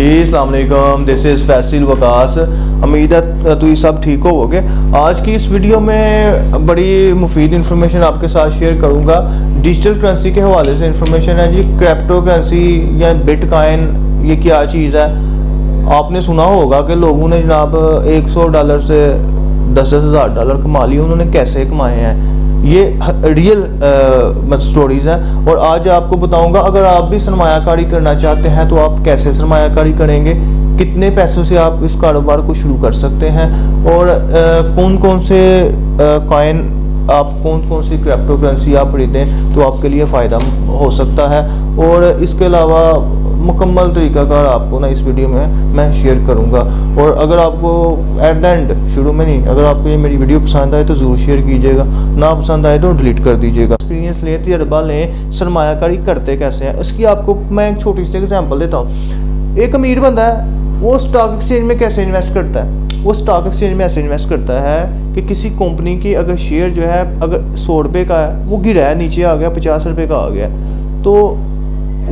जी अस्सलाम वालेकुम, this is फैसिल Waqas. उम्मीद है तो ये सब ठीक होवोगे। आज की इस वीडियो में बड़ी मुफीद इन्फॉर्मेशन आपके साथ शेयर करूंगा। डिजिटल करेंसी के हवाले से इन्फॉर्मेशन है जी। क्रिप्टो करेंसी या बिटकॉइन ये क्या चीज़ है? आपने सुना होगा कि लोगों ने जनाब $100 से 10,000 हज़ार कमा लिए। उन्होंने कैसे कमाए हैं, ये रियल स्टोरीज़ हैं। और आज आपको बताऊंगा, अगर आप भी सरमायाकारी करना चाहते हैं तो आप कैसे सरमायाकारी करेंगे, कितने पैसों से आप इस कारोबार को शुरू कर सकते हैं, और कौन कौन से कॉइन आप कौन कौन सी क्रिप्टो करेंसी आप खरीदें तो आपके लिए फ़ायदा हो सकता है। और इसके अलावा मुकम्मल तरीक़ाकार आपको ना इस वीडियो में मैं शेयर करूंगा। और अगर आपको एट द एंड, शुरू में नहीं, अगर आपको ये मेरी वीडियो पसंद आए तो ज़रूर शेयर कीजिएगा, ना पसंद आए तो डिलीट कर दीजिएगा। एक्सपीरियंस लें, तजर्बा लें, सरमायाकारी करते कैसे हैं इसकी आपको मैं एक छोटी सी एग्जांपल देता हूँ। एक अमीर बंदा है, वो स्टॉक एक्सचेंज में कैसे इन्वेस्ट करता है? वो स्टॉक एक्सचेंज में ऐसे इन्वेस्ट करता है कि किसी कंपनी की अगर शेयर जो है अगर 100 रुपये का है, वो गिरा है, नीचे आ गया 50 रुपये का आ गया, तो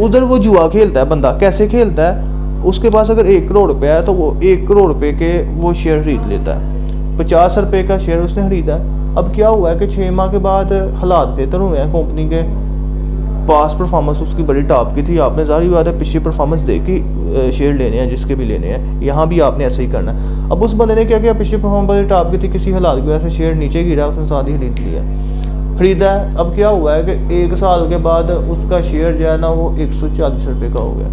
उधर वो जुआ खेलता है बंदा। कैसे खेलता है? उसके पास अगर 1 करोड़ रुपया है तो वो 1 करोड़ रुपये के वो शेयर खरीद लेता है। 50 रुपये का शेयर उसने खरीदा है। अब क्या हुआ है कि 6 माह के बाद हालात बेहतर हुए हैं, कंपनी के पास परफॉर्मेंस उसकी बड़ी टॉप की थी। आपने ज़ाहिर बात है पिछली परफॉर्मेंस देख के शेयर लेने हैं, जिसके भी लेने हैं। यहाँ भी आपने ऐसे ही करना है। अब उस बंदे ने क्या किया, पिछली परफॉर्मेंस बड़ी टॉप की थी, किसी हालात की वजह से शेयर नीचे गिरा, उसने साथ ही खरीदा है। अब क्या हुआ है कि 1 साल के बाद उसका शेयर जो है ना वो 140 रुपये का हो गया।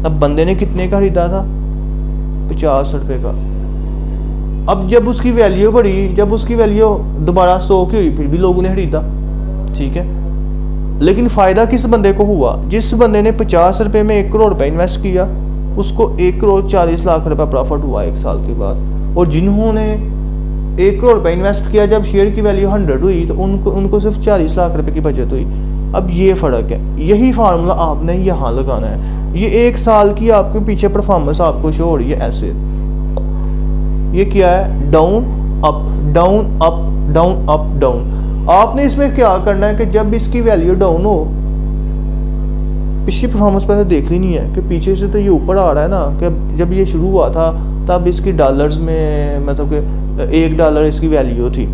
अब बंदे ने कितने का खरीदा था? 50 रुपये का। अब जब उसकी वैल्यू बढ़ी, जब उसकी वैल्यू दोबारा 100 की हुई, फिर भी लोगों ने खरीदा, ठीक है। लेकिन फ़ायदा किस बंदे को हुआ? जिस बंदे ने 50 रुपये में 1 करोड़ रुपये इन्वेस्ट किया, उसको 1 करोड़ 40 लाख रुपये प्रॉफिट हुआ 1 साल के बाद। और जिन्होंने 1 करोड़ रुपये इन्वेस्ट किया, जब शेयर की वैल्यू 100 हुई तो उनको सिर्फ 40 लाख रुपए की बचत हुई। अब ये फ़र्क है। यही फार्मूला आपने यहाँ लगाना है। ये 1 साल की आपके पीछे परफॉर्मेंस आपको शो हो रही है ऐसे। ये क्या है? Down up down up down up down. आपने इसमें क्या करना है कि जब इसकी वैल्यू डाउन हो, पिछली परफॉर्मेंस पहले देख ली नहीं है कि पीछे से तो ये ऊपर आ रहा है ना, कि जब ये शुरू हुआ था तब इसकी डॉलर्स में मतलब कि $1 इसकी वैल्यू थी,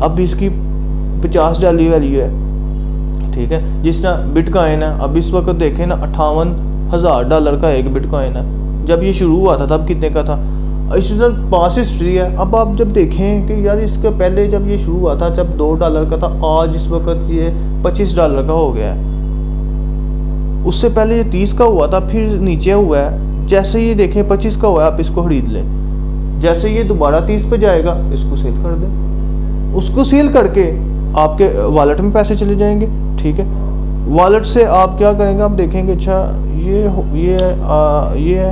अब इसकी $50 वैल्यू है, ठीक है। जिस तरह बिटकॉइन है, अब इस वक्त देखें ना $58,000 का एक बिटकॉइन है। जब ये शुरू हुआ था तब कितने का था? इसी तरह पास हिस्ट्री है। अब आप जब देखें कि यार इसके पहले जब ये शुरू हुआ था जब $2 का था, आज इस वक्त ये $25 का हो गया है। उससे पहले ये 30 का हुआ था, फिर नीचे हुआ है। जैसे ये देखें 25 का हुआ है, आप इसको खरीद लें। जैसे ये दोबारा 30 पे जाएगा, इसको सेल कर दें। उसको सेल करके आपके वॉलेट में पैसे चले जाएंगे, ठीक है। वॉलेट से आप क्या करेंगे, आप देखेंगे अच्छा ये है,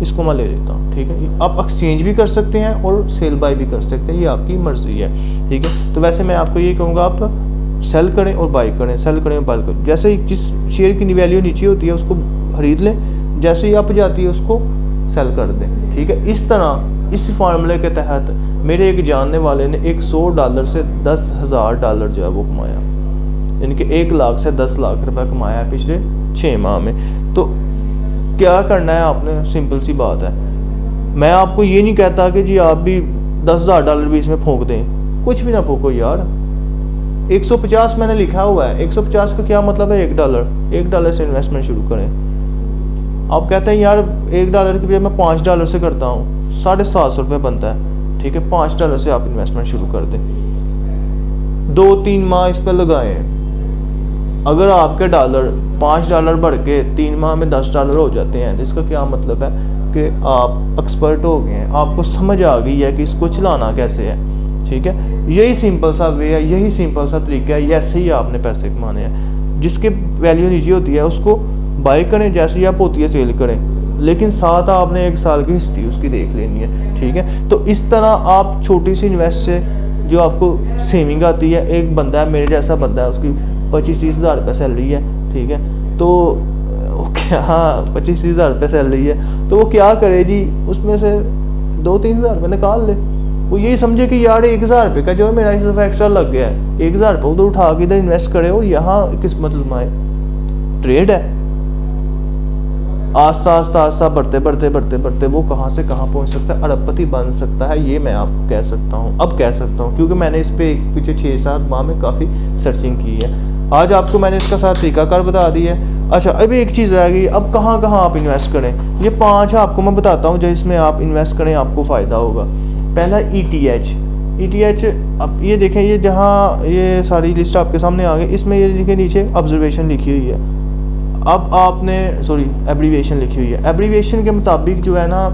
इसको मैं ले लेता हूँ, ठीक है। आप एक्सचेंज भी कर सकते हैं और सेल बाय भी कर सकते हैं, ये आपकी मर्जी है, ठीक है। तो वैसे मैं आपको ये कहूँगा, आप सेल करें और बाय करें, सेल करें और बाय करें। जैसे जिस शेयर की वैल्यू नीचे होती है उसको खरीद लें, जैसे ही अप जाती है उसको सेल कर दें, ठीक है। इस तरह इस फार्मूले के तहत मेरे एक जानने वाले ने $100 से $10,000 जो है वो कमाया, यानी कि 1 लाख से 10 लाख रुपए कमाया है पिछले 6 माह में। तो क्या करना है आपने? सिंपल सी बात है। मैं आपको ये नहीं कहता कि जी आप भी $10,000 भी इसमें फूंक दें, कुछ भी ना फूको यार। 150 मैंने लिखा हुआ है, 150 का क्या मतलब है? $1 से इन्वेस्टमेंट शुरू करें। आप कहते हैं यार $1 की बजाय मैं $5 से करता हूँ, 750 रुपये बनता है, ठीक है। $5 से आप इन्वेस्टमेंट शुरू कर दें, 2-3 माह इस पर लगाएं। अगर आपके $5 बढ़ के 3 माह में $10 हो जाते हैं, तो इसका क्या मतलब है कि आप एक्सपर्ट हो गए हैं, आपको समझ आ गई है कि इसको चलाना कैसे है, ठीक है। यही सिंपल सा वे है, यही सिंपल सा तरीका है। ऐसे ही आपने पैसे कमाने हैं। जिसके वैल्यू नीचे होती है उसको बाय करें, जैसे ही आप होती है सेल करें, लेकिन साथ आपने 1 साल की हिस्ट्री उसकी देख लेनी है, ठीक है। तो इस तरह आप छोटी सी इन्वेस्ट से जो आपको सेविंग आती है, एक बंदा है मेरे जैसा बंदा है, उसकी 25-30 हज़ार रुपये सैलरी है, ठीक है। तो क्या 25-30 हज़ार रुपये सैलरी है, तो वो क्या करे जी, उसमें से 2-3 हज़ार रुपये निकाल ले। वो यही समझे कि यार 1,000 रुपये का जो है मेरा सिर्फ एक्स्ट्रा लग गया है, 1,000 रुपये उधर उठा के इधर इन्वेस्ट करे, और यहाँ किस्मत आजमाए। ट्रेड है, आस्ता आस्ता आस्ता बढ़ते बढ़ते बढ़ते बढ़ते वो कहाँ से कहाँ पहुँच सकता है, अरबपति बन सकता है। ये मैं आपको कह सकता हूँ, अब कह सकता हूँ, क्योंकि मैंने इस पे पीछे 6-7 माह में काफ़ी सर्चिंग की है। आज आपको मैंने इसका सारा तरीकाकार बता दिया है। अच्छा, अभी एक चीज़ रह गई, अब कहाँ कहाँ आप इन्वेस्ट करें। ये 5 आपको मैं बताता हूँ जिसमें आप इन्वेस्ट करें आपको फ़ायदा होगा। पहला ETH। अब ये देखें, ये जहाँ ये सारी लिस्ट आपके सामने आ गई, इसमें ये लिखे नीचे ऑब्जर्वेशन लिखी हुई है। अब आपने एब्रीविएशन लिखी हुई है। एब्रीविएशन के मुताबिक जो है ना,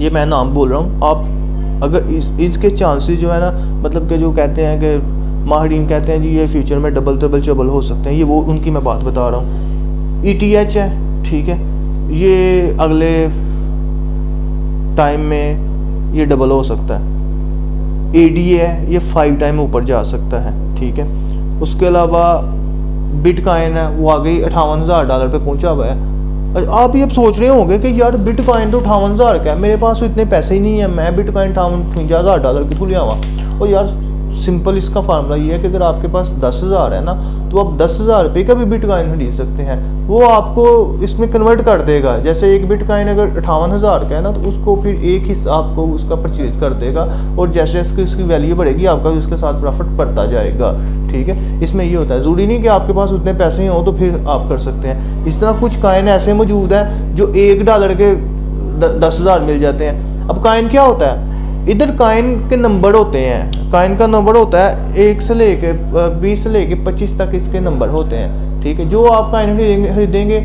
ये मैं नाम बोल रहा हूँ, आप अगर इसके चांसेस जो है ना, मतलब कि जो कहते हैं कि माहिरीन कहते हैं जी ये फ्यूचर में डबल हो सकते हैं, ये वो उनकी मैं बात बता रहा हूँ। ETH है, ठीक है, ये अगले टाइम में ये डबल हो सकता है। ADA है, ये 5 टाइम ऊपर जा सकता है, ठीक है। उसके अलावा बिटकॉइन है, वो आ गई $58,000 पे पहुंचा हुआ है। आप ये अब सोच रहे होंगे कि यार बिटकॉइन तो 58,000 का है, मेरे पास तो इतने पैसे ही नहीं है, मैं बिटकॉइन $58,000 कितों ले आवा। और यार सिंपल इसका फार्मूला ये है कि अगर आपके पास 10,000 है ना, तो आप 10,000 रुपये का भी बिटकॉइन खरीद सकते हैं। वो आपको इसमें कन्वर्ट कर देगा। जैसे एक बिटकॉइन अगर 58,000 का है ना, तो उसको फिर एक हिस्सा आपको उसका परचेज कर देगा, और जैसे जैसे इसकी वैल्यू बढ़ेगी आपका उसके साथ प्रॉफिट बढ़ता जाएगा, ठीक है। इसमें ये होता है, ज़रूरी नहीं कि आपके पास उतने पैसे ही हों तो फिर आप कर सकते हैं। इस तरह कुछ कॉइन ऐसे मौजूद हैं जो $1 के 10,000 मिल जाते हैं। अब कॉइन क्या होता है, इधर कॉइन के नंबर होते हैं, कॉइन का नंबर होता है 1 से लेके 20 से लेके 25 तक इसके नंबर होते हैं, ठीक है। जो आप कॉइन खरीदेंगे,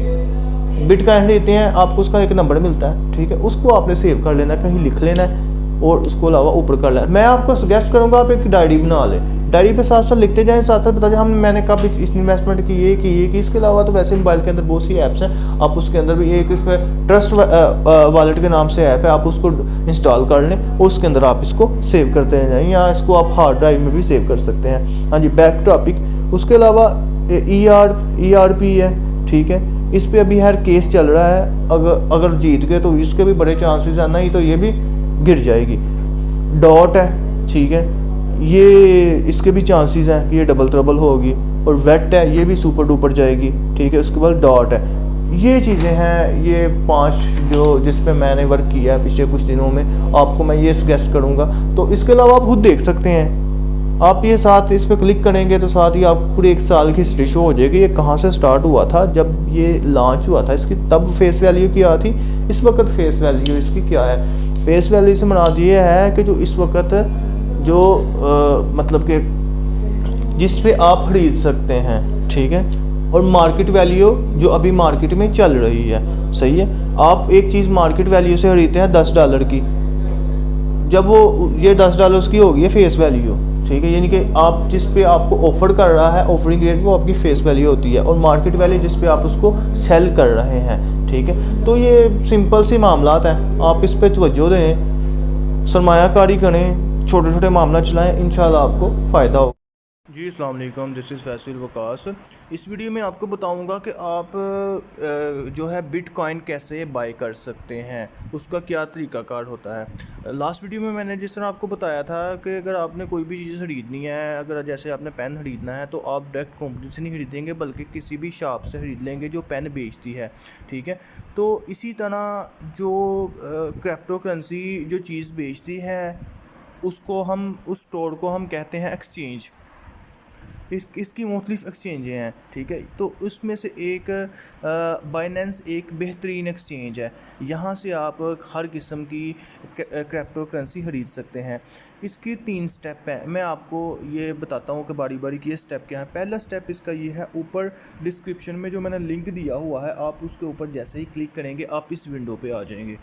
बिटकॉइन खरीदते हैं, आपको उसका एक नंबर मिलता है, ठीक है। उसको आपने सेव कर लेना है, कहीं लिख लेना है, और उसको अलावा ऊपर कर लेना है। मैं आपको सजेस्ट करूँगा आप एक डायरी बना लें, डायरी पे साथ साथ लिखते जाएं, साथ साथ बता जाए मैंने कब इस इन्वेस्टमेंट की, ये की। इसके अलावा तो वैसे मोबाइल के अंदर बहुत सी ऐप्स हैं, आप उसके अंदर भी एक इस पर ट्रस्ट वॉलेट के नाम से ऐप है, आप उसको इंस्टॉल कर लें और उसके अंदर आप इसको सेव करते जाएँ, या इसको आप हार्ड ड्राइव में भी सेव कर सकते हैं। हाँ जी, बैक टॉपिक। उसके अलावा ERP है, ठीक है, इस पर अभी हर केस चल रहा है। अगर जीत गए तो इसके भी बड़े चांसेस हैं, नहीं तो ये भी गिर जाएगी। डॉट है, ठीक है, ये इसके भी चांसेस हैं कि ये डबल ट्रबल होगी। और वेट है, ये भी सुपर डुपर जाएगी, ठीक है। उसके बाद डॉट है। ये चीज़ें हैं, ये 5 जो जिस पे मैंने वर्क किया है पिछले कुछ दिनों में, आपको मैं ये सजेस्ट करूँगा। तो इसके अलावा आप खुद देख सकते हैं, आप ये साथ इस पर क्लिक करेंगे तो साथ ही आपको पूरे 1 साल की हिस्ट्री शो हो जाएगी। ये कहाँ से स्टार्ट हुआ था, जब ये लॉन्च हुआ था इसकी, तब फेस वैल्यू क्या थी, इस वक्त फेस वैल्यू इसकी क्या है। फेस वैल्यू से मुराद ये है कि जो इस वक्त जो मतलब कि जिस पे आप खरीद सकते हैं, ठीक है, और मार्केट वैल्यू जो अभी मार्केट में चल रही है, सही है। आप एक चीज़ मार्केट वैल्यू से खरीदते हैं $10 की, जब वो ये $10 की होगी है फेस वैल्यू, ठीक है, यानी कि आप जिस पे आपको ऑफर कर रहा है, ऑफरिंग रेट, वो आपकी फेस वैल्यू होती है, और मार्केट वैल्यू जिस पे आप उसको सेल कर रहे हैं, ठीक है। तो ये सिंपल सी मामलात हैं, आप इस पे तवज्जो दें, सरमायाकारी करें, छोटे छोटे मामला चलाएं, इंशाल्लाह आपको फ़ायदा हो। जी अस्सलाम वालेकुम, दिस इज़ फैसल वकास। इस वीडियो में आपको बताऊंगा कि आप जो है बिटकॉइन कैसे बाय कर सकते हैं, उसका क्या तरीकाकार होता है। लास्ट वीडियो में मैंने जिस तरह आपको बताया था कि अगर आपने कोई भी चीज़ खरीदनी है, अगर जैसे आपने पेन खरीदना है तो आप डायरेक्ट कंपनी से नहीं खरीदेंगे, बल्कि किसी भी शॉप से खरीद लेंगे जो पेन बेचती है, ठीक है। तो इसी तरह जो क्रिप्टो करेंसी जो चीज़ बेचती है, उसको हम उस स्टोर को हम कहते हैं एक्सचेंज। इसकी मुख्तलिफ एक्सचेंजें हैं, ठीक है। तो उसमें से एक बाइनेंस एक बेहतरीन एक्सचेंज है, यहाँ से आप हर किस्म की क्रिप्टो करेंसी ख़रीद सकते हैं। इसकी 3 स्टेप हैं, मैं आपको ये बताता हूँ कि बारी बारी की ये स्टेप क्या है। पहला स्टेप इसका ये है, ऊपर डिस्क्रिप्शन में जो मैंने लिंक दिया हुआ है, आप उसके ऊपर जैसे ही क्लिक करेंगे आप इस विंडो पर आ जाएंगे।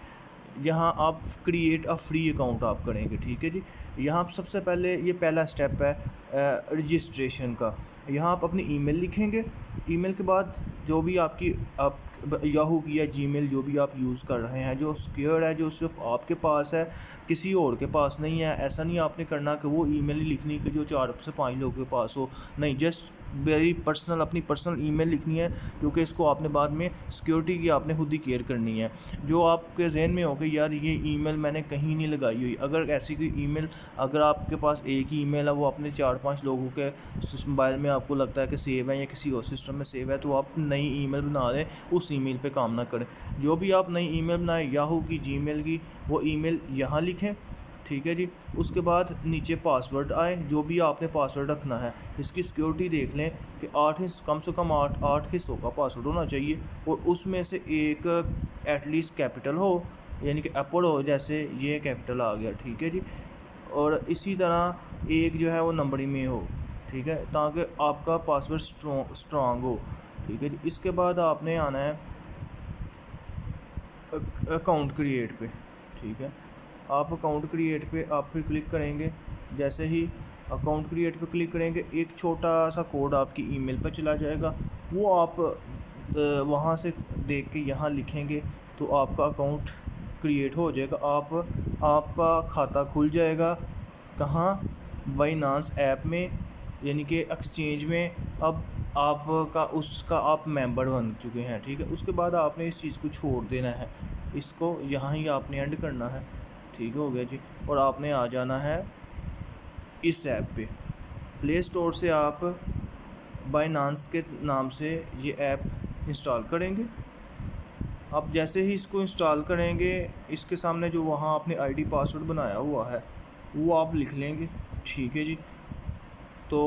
यहाँ आप क्रिएट अ फ्री अकाउंट आप करेंगे, ठीक है जी। यहाँ आप सबसे पहले ये पहला स्टेप है रजिस्ट्रेशन का। यहाँ आप अपनी ईमेल लिखेंगे, ईमेल के बाद जो भी आप याहू की या जीमेल जो भी आप यूज़ कर रहे हैं, जो सिक्योर है, जो सिर्फ आपके पास है, किसी और के पास नहीं है। ऐसा नहीं आपने करना कि वो ईमेल ही लिखनी कि जो 4 से 5 लोगों के पास हो, नहीं, जस्ट वेरी पर्सनल अपनी पर्सनल ईमेल लिखनी है, क्योंकि इसको आपने बाद में सिक्योरिटी की आपने खुद ही केयर करनी है। जो आपके जहन में हो कि यार ये ईमेल मैंने कहीं नहीं लगाई हुई, अगर ऐसी कोई ईमेल, अगर आपके पास एक ही ईमेल है, वो अपने 4-5 लोगों के मोबाइल में आपको लगता है कि सेव है या किसी और सिस्टम में सेव है, तो आप नई ईमेल बना लें, उस ईमेल पे काम ना करें। जो भी आप नई ईमेल बनाएं, याहू की, जीमेल की, वो ईमेल यहाँ लिखें, ठीक है जी। उसके बाद नीचे पासवर्ड आए, जो भी आपने पासवर्ड रखना है, इसकी सिक्योरिटी देख लें कि कम से कम 8 हिस्सों का पासवर्ड होना चाहिए, और उसमें से एक एटलीस्ट कैपिटल हो, यानी कि एप्पल हो, जैसे ये कैपिटल आ गया, ठीक है जी। और इसी तरह एक जो है वो नंबरिंग में हो, ठीक है, ताकि आपका पासवर्ड स्ट्रॉन्ग हो, ठीक है जी। इसके बाद आपने आना है अकाउंट क्रिएट पे, ठीक है। आप अकाउंट क्रिएट पे आप फिर क्लिक करेंगे। जैसे ही अकाउंट क्रिएट पे क्लिक करेंगे, एक छोटा सा कोड आपकी ईमेल पर चला जाएगा, वो आप वहाँ से देख के यहाँ लिखेंगे, तो आपका अकाउंट क्रिएट हो जाएगा। आपका खाता खुल जाएगा। कहाँ? बाइनांस ऐप में, यानी कि एक्सचेंज में। अब आपका उसका आप मेंबर बन चुके हैं, ठीक है। उसके बाद आपने इस चीज़ को छोड़ देना है, इसको यहाँ ही आपने एंड करना है, ठीक हो गया जी। और आपने आ जाना है इस ऐप पे। प्ले स्टोर से आप बाइनांस के नाम से ये ऐप इंस्टॉल करेंगे। अब जैसे ही इसको इंस्टॉल करेंगे, इसके सामने जो वहाँ आपने आईडी पासवर्ड बनाया हुआ है वो आप लिख लेंगे, ठीक है जी। तो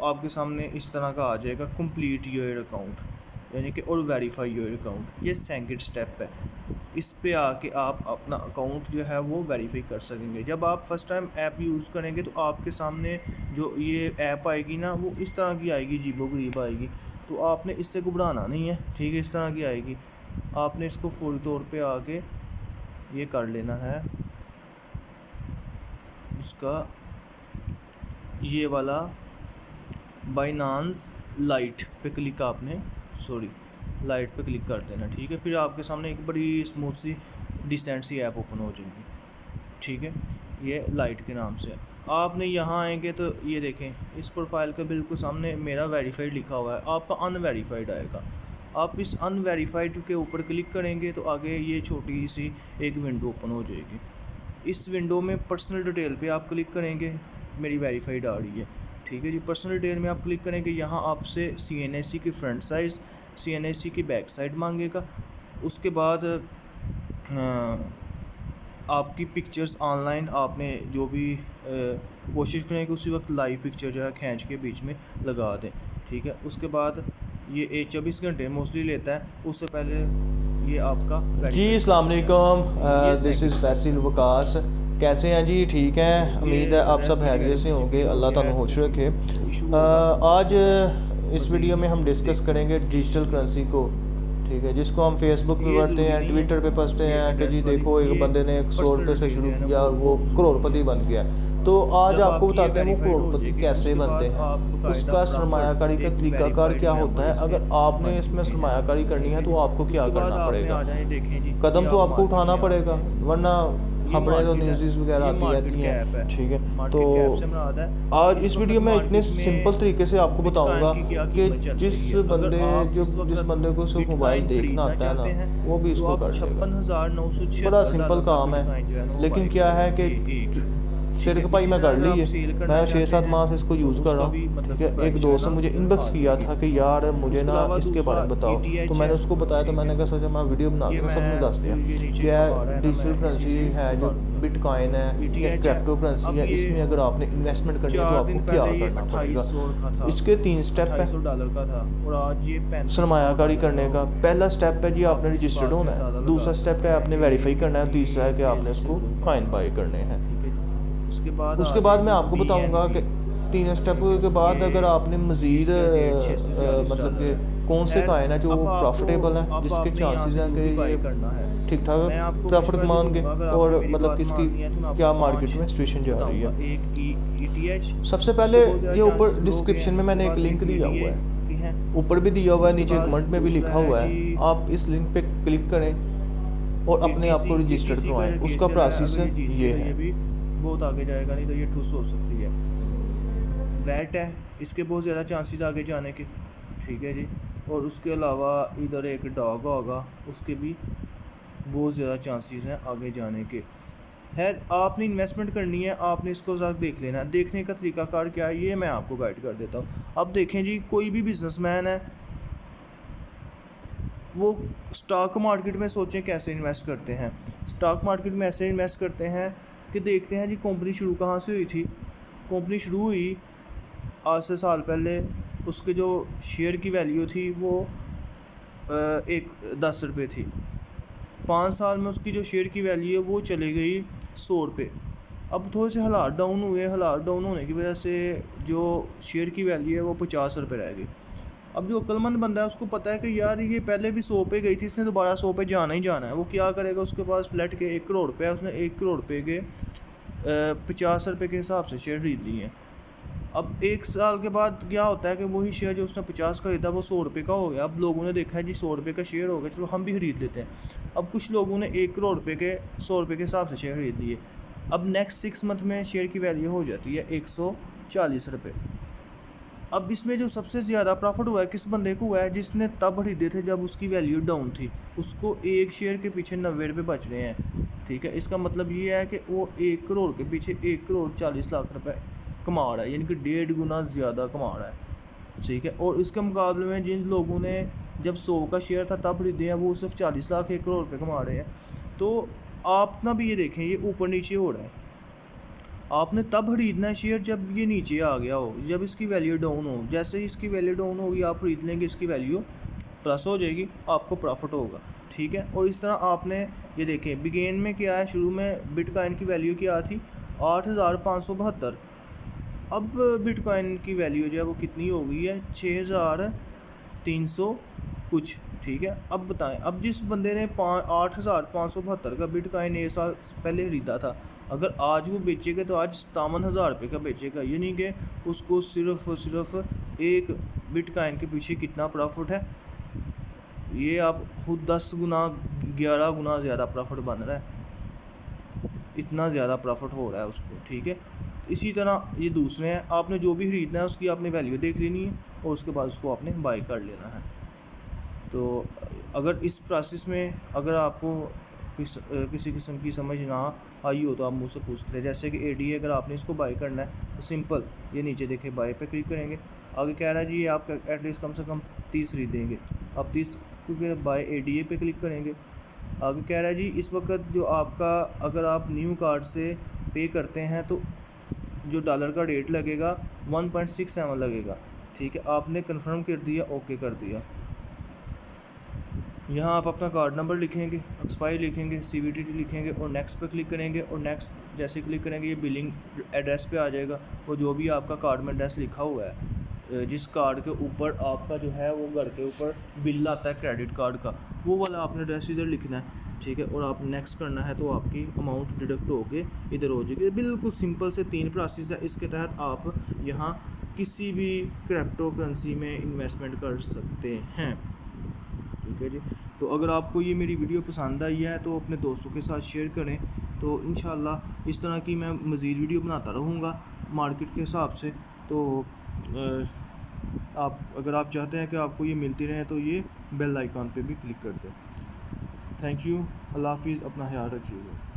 आपके सामने इस तरह का आ जाएगा, कंप्लीट योर अकाउंट, यानी कि और वेरीफाई योर अकाउंट। ये सेकंड स्टेप है। इस पे आके आप अपना अकाउंट जो है वो वेरीफाई कर सकेंगे। जब आप फर्स्ट टाइम ऐप यूज़ करेंगे तो आपके सामने जो ये ऐप आएगी ना, वो इस तरह की आएगी, अजीबो-गरीब आएगी। तो आपने इससे घबराना नहीं है, ठीक है। इस तरह की आएगी, आपने इसको फौरी तौर पे आके ये कर लेना है, इसका ये वाला बाइनांस लाइट पे क्लिक लाइट पे क्लिक कर देना, ठीक है। फिर आपके सामने एक बड़ी स्मूथ सी डिसेंट सी ऐप ओपन हो जाएगी, ठीक है। ये लाइट के नाम से आपने यहाँ आएंगे तो ये देखें, इस प्रोफाइल के बिल्कुल सामने मेरा वेरीफाइड लिखा हुआ है, आपका अनवेरीफाइड आएगा। आप इस अनवेरीफाइड के ऊपर क्लिक करेंगे तो आगे ये छोटी सी एक विंडो ओपन हो जाएगी। इस विंडो में पर्सनल डिटेल पे आप क्लिक करेंगे, मेरी वेरीफाइड आ रही है, ठीक है जी। पर्सनल डिटेल में आप क्लिक करेंगे, यहाँ आपसे CNAC की फ्रंट साइज़, CNAC की बैक साइड मांगेगा। उसके बाद आपकी पिक्चर्स ऑनलाइन आपने जो भी कोशिश करें कि उसी वक्त लाइव पिक्चर जो है खींच के बीच में लगा दें, ठीक है। उसके बाद ये 24 घंटे मोस्टली लेता है, उससे पहले ये आपका जी। अस्सलाम वालेकुम, दिस इज़ फैसिल वकास। कैसे हैं जी? ठीक हैं, उम्मीद है आप सब खैरियत से होंगे, अल्लाह ताला खुश रखे। आज इस वीडियो में हम डिस्कस करेंगे डिजिटल करेंसी को, ठीक है, जिसको हम फेसबुक पे पढ़ते हैं, ट्विटर पे पढ़ते हैं कि जी देखो एक बंदे ने 100 रुपये से शुरू किया और वो करोड़पति बन गया। तो आज आपको बताते हैं वो करोड़पति कैसे बनते हैं, उसका सरमायाकारी का तरीकाकार क्या होता है। अगर आपने इसमें सरमायाकारी करनी है तो आपको क्या करना पड़ेगा, कदम तो आपको उठाना पड़ेगा, वरना खबरें तो न्यूज़ वगैरह आती रहती हैं, ठीक है। तो आज इस वीडियो में इतने सिंपल तरीके से आपको बताऊंगा कि जिस बंदे को सिर्फ मोबाइल देखना आता है ना, वो भी इसको कर लेगा। बड़ा सिंपल काम है, लेकिन क्या है कि सिर पाई मैं कर ली है। मैं 6-7 माह से इसको यूज़ कर रहा हूँ। एक दोस्त ने मुझे इनबॉक्स किया था कि यार मुझे ना इसके बारे में बताओ, तो मैंने उसको बताया, तो मैंने कहा सोचा मैं वीडियो बना के सबने दस दिया। क्या डिजिटल करेंसी है, जो बिटकॉइन है या क्रिप्टो करेंसी है, इसमें अगर आपने इन्वेस्टमेंट करनी है तो आपको क्या करना पड़ेगा। इसके 3 स्टेप है सरमायाकारी करने का। पहला स्टेप है जी आपने रजिस्टर्ड होना है, दूसरा स्टेप है आपने वेरीफाई करना है, तीसरा है कि आपने इसको कॉइन बाय करने हैं। उसके बाद मैं आपको बताऊंगा कि 3 स्टेप के बाद अगर आपने मज़ीद मतलब कि कौन से कॉइन है जो प्रॉफिटेबल है, जिसके चांसेस हैं कि ठीक ठाक प्रॉफिट कमाएंगे, और मतलब किसकी क्या मार्केट में सिचुएशन जा रही है। सबसे पहले ये ऊपर डिस्क्रिप्शन में मैंने एक लिंक दिया हुआ है, ऊपर भी दिया हुआ है, नीचे कमेंट में भी लिखा हुआ है। आप इस लिंक पे क्लिक करें, और अपने आप को रजिस्टर्ड करवाएं। उसका प्रोसेस ये ये है। भी बहुत आगे जाएगा, नहीं तो ये ठुस हो सकती है। वैट है, इसके बहुत ज़्यादा चांसेस आगे जाने के, ठीक है जी। और उसके अलावा इधर एक डॉग होगा, उसके भी बहुत ज़्यादा चांसेस हैं आगे जाने के। खैर, आपने इन्वेस्टमेंट करनी है, आपने इसको ज़रा देख लेना है। देखने का तरीकाकार क्या है ये मैं आपको गाइड कर देता हूँ। अब देखें जी, कोई भी बिजनेसमैन है वो स्टॉक मार्केट में सोचें कैसे इन्वेस्ट करते हैं। स्टॉक मार्केट में ऐसे इन्वेस्ट करते हैं कि देखते हैं जी कंपनी शुरू कहाँ से हुई थी। कंपनी शुरू हुई आज से साल पहले, उसके जो शेयर की वैल्यू थी वो 10 रुपये थी। 5 साल में उसकी जो शेयर की वैल्यू है वो चली गई 100 रुपये। अब थोड़े से हालात डाउन हुए, हालात डाउन होने की वजह से जो शेयर की वैल्यू है वो 50 रुपये रह गई। अब जो अक्लमंद बंदा है उसको पता है कि यार ये पहले भी 100 पे गई थी, इसने दोबारा 100 पे जाना ही जाना है। वो क्या करेगा, उसके पास फ्लैट के 1 करोड़ रुपये है, उसने 1 करोड़ रुपये के 50 रुपये के हिसाब से शेयर खरीद लिए हैं। अब 1 साल के बाद क्या होता है कि वही शेयर जो उसने 50 का खरीदा वो 100 रुपये का हो गया। अब लोगों ने देखा है जी 100 रुपये का शेयर हो गया, चलो हम भी खरीद लेते हैं। अब कुछ लोगों ने 1 करोड़ रुपये के 100 रुपये के हिसाब से शेयर खरीद लिए। अब नेक्स्ट 6 मंथ में शेयर की वैल्यू हो जाती है 140 रुपये। अब इसमें जो सबसे ज़्यादा प्रॉफिट हुआ है किस बंदे को हुआ है, जिसने तब खरीदे थे जब उसकी वैल्यू डाउन थी। उसको एक शेयर के पीछे 90 रुपये बच रहे हैं, ठीक है। इसका मतलब ये है कि वो 1 करोड़ के पीछे 1 करोड़ 40 लाख रुपए कमा रहा है, यानी कि 1.5 गुना ज़्यादा कमा रहा है, ठीक है। और इसके मुकाबले में जिन लोगों ने जब 100 का शेयर था तब खरीदे हैं वो सिर्फ 40 लाख 1 करोड़ रुपये कमा रहे हैं। तो आप ना भी ये देखें, ये ऊपर नीचे हो रहा है। आपने तब खरीदना है शेयर जब ये नीचे आ गया हो, जब इसकी वैल्यू डाउन हो। जैसे ही इसकी वैल्यू डाउन होगी आप खरीद लेंगे, इसकी वैल्यू प्लस हो जाएगी, आपको प्रॉफिट होगा, ठीक है। और इस तरह आपने ये देखें, बिगेन में क्या है, शुरू में बिटकॉइन की वैल्यू क्या थी 8,572। अब बिटकॉइन की वैल्यू जो है वो कितनी हो गई है 6,300 कुछ, ठीक है। अब बताएं, अब जिस बंदे ने 8,572 का बिटकॉइन 1 साल पहले खरीदा था, अगर आज वो बेचेगा तो आज 57,000 रुपये का बेचेगा। यानी कि उसको सिर्फ और सिर्फ एक बिटकॉइन के पीछे कितना प्रॉफिट है, ये आप खुद 10 गुना 11 गुना ज़्यादा प्रॉफिट बन रहा है, इतना ज़्यादा प्रॉफिट हो रहा है उसको, ठीक है। इसी तरह ये दूसरे हैं, आपने जो भी ख़रीदना है उसकी आपने वैल्यू देख लेनी है और उसके बाद उसको आपने बाई कर लेना है। तो अगर इस प्रोसेस में अगर आपको किसी किस्म की समझ ना आई हो तो आप मुझसे पूछ सकते हैं। जैसे कि ADA अगर आपने इसको बाई करना है तो सिंपल ये नीचे देखें बाई पे क्लिक करेंगे। आगे कह रहा है जी आप एटलीस्ट कम से कम 30 खरीदेंगे, आप 30 क्योंकि बाई ADA पे क्लिक करेंगे। आगे कह रहा है जी इस वक्त जो आपका, अगर आप न्यू कार्ड से पे करते हैं तो जो डॉलर का रेट लगेगा 1.67 लगेगा, ठीक है। आपने कंफर्म कर दिया, ओके कर दिया। यहाँ आप अपना कार्ड नंबर लिखेंगे, एक्सपायरी लिखेंगे, CVT लिखेंगे और नेक्स्ट पे क्लिक करेंगे। और नेक्स्ट जैसे क्लिक करेंगे ये बिलिंग एड्रेस पे आ जाएगा, वो जो भी आपका कार्ड में एड्रेस लिखा हुआ है, जिस कार्ड के ऊपर आपका जो है वो घर के ऊपर बिल आता है क्रेडिट कार्ड का, वो वाला आपने एड्रेस इधर लिखना है, ठीक है। और आप नेक्स्ट करना है तो आपकी अमाउंट डिडक्ट होके इधर हो जाएगी। बिल्कुल सिंपल से 3 प्रोसेस है, इसके तहत आप यहाँ किसी भी क्रिप्टो करेंसी में इन्वेस्टमेंट कर सकते हैं, ठीक है जी। तो अगर आपको ये मेरी वीडियो पसंद आई है तो अपने दोस्तों के साथ शेयर करें। तो इंशाल्लाह इस तरह की मैं मज़ीद वीडियो बनाता रहूँगा मार्केट के हिसाब से। तो आप अगर आप चाहते हैं कि आपको ये मिलती रहे तो ये बेल आइकॉन पे भी क्लिक कर दें। थैंक यू, अल्लाह हाफिज़, अपना ख्याल रखिएगा।